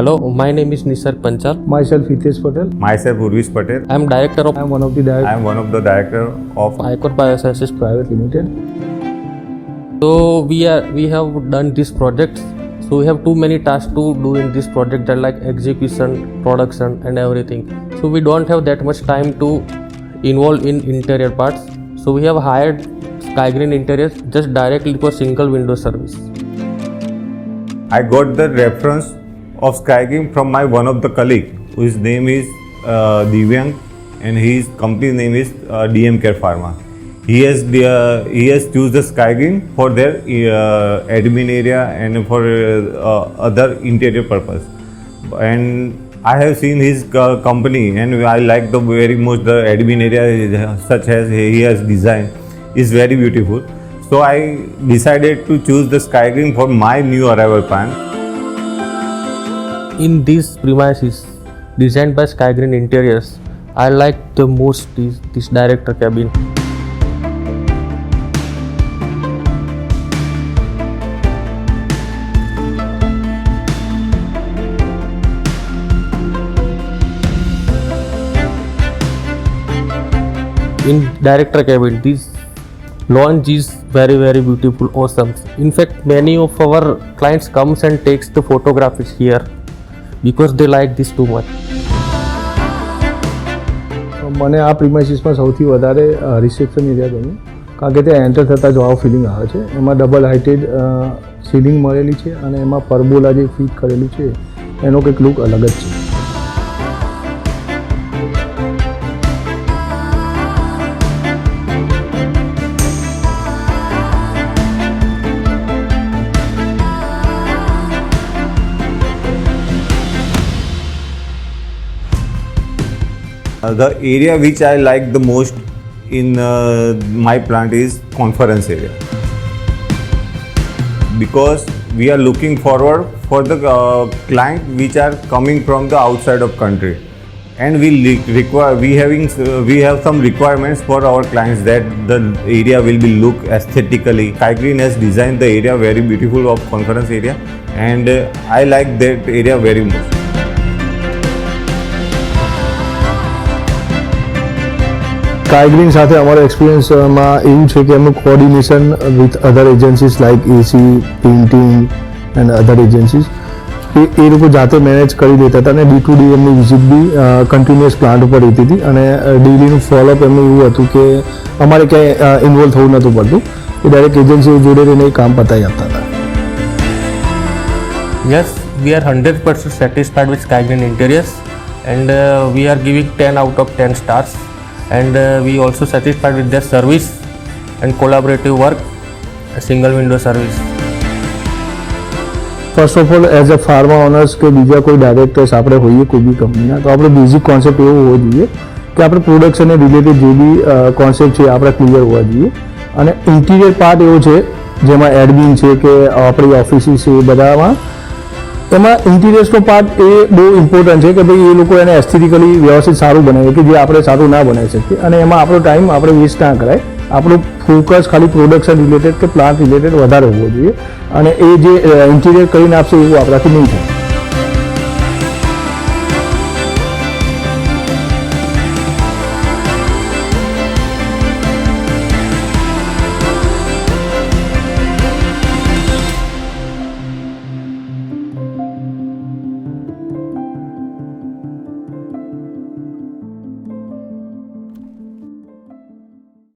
Hello, my name is Nisarg Panchal. Myself Hitesh Patel. Myself Urvish Patel. I am director of I am one of the I am one of the director of Icor Biosciences Private Limited. So we have done this project. So we have too many tasks to do in this project, that like execution, production, and everything. So we don't have that much time to involve in interior parts. So we have hired Skygreen Interiors just directly for single window service. I got the reference of Skygreen from my one of the colleague whose name is Divyang and his company name is DM Care Pharma. He has choose the Skygreen for their admin area and for other interior purpose. And I have seen his company and I like the very much the admin area such as he has designed is very beautiful. So I decided to choose the Skygreen for my new arrival plan. In these premises designed by Skygreen Interiors, I like the most this director cabin. In director cabin, this lounge is very beautiful, awesome. In fact, many of our clients comes and takes the photographs here because they like this too much. મને આ પ્રિમાઇસીસમાં સૌથી વધારે reception area ગમ્યું કારણ કે ત્યાં enter થતાં જ આવો ફિલિંગ આવે છે. એમાં ડબલ હાઇટેડ સીલિંગ મળેલી છે અને એમાં પરબોલા જે ફિટ કરેલું છે એનો કંઈક લુક અલગ જ છે. The area which I like the most in my plant is conference area, because we are looking forward for the client which are coming from the outside of country, and we have some requirements for our clients that the area will be look aesthetically. Skygreen has designed the area very beautiful of conference area, and I like that area very much. સ્કાયગ્રીન સાથે અમારો એક્સપિરિયન્સમાં એવું છે કે એમનું coordination with other agencies like AC painting and other agencies એ લોકો જાતે manage કરી દેતા હતા અને D2D એમની વિઝિટ બી કન્ટિન્યુઅસ પ્લાન્ટ ઉપર રહેતી હતી અને ડેઈલીનું ફોલોઅપ એમનું એવું હતું કે અમારે ક્યાંય ઇન્વોલ્વ થવું નહોતું પડતું, એ ડાયરેક્ટ એજન્સીઓ જોડે રહીને એ કામ પતાવી આપતા હતા. Yes, we are 100% satisfied with Skygreen Interiors, and we are giving 10 out of 10 stars. And we also satisfied with their service and collaborative work, a single window service. First of all as a pharma owners કે બીજા કોઈ directors આપણે હોઈએ કોઈ બી કંપનીના, તો આપણે basic concept એવો હોવો જોઈએ કે આપણે પ્રોડક્શનને રિલેટેડ જે બી કોન્સેપ્ટ છે આપણા ક્લિયર હોવા જોઈએ. અને ઇન્ટિરિયર પાર્ટ એવો છે જેમાં એડમિન છે કે આપણી ઓફિસીસ છે, એ બધામાં એમાં ઇન્ટિરિયર્સનો પાર્ટ એ બહુ ઇમ્પોર્ટન્ટ છે કે ભાઈ એ લોકો એને એસ્થેટિકલી વ્યવસ્થિત સારું બનાવે કે જે આપણે સારું ના બનાવી શકીએ, અને એમાં આપણો ટાઈમ આપણે વેસ્ટ ના કરાય. આપણું ફોકસ ખાલી પ્રોડક્શન રિલેટેડ કે પ્લાન્ટ રિલેટેડ વધારે હોવો જોઈએ, અને એ જે ઇન્ટિરિયર કરીને આપશે એવું આપણાથી નહીં થાય.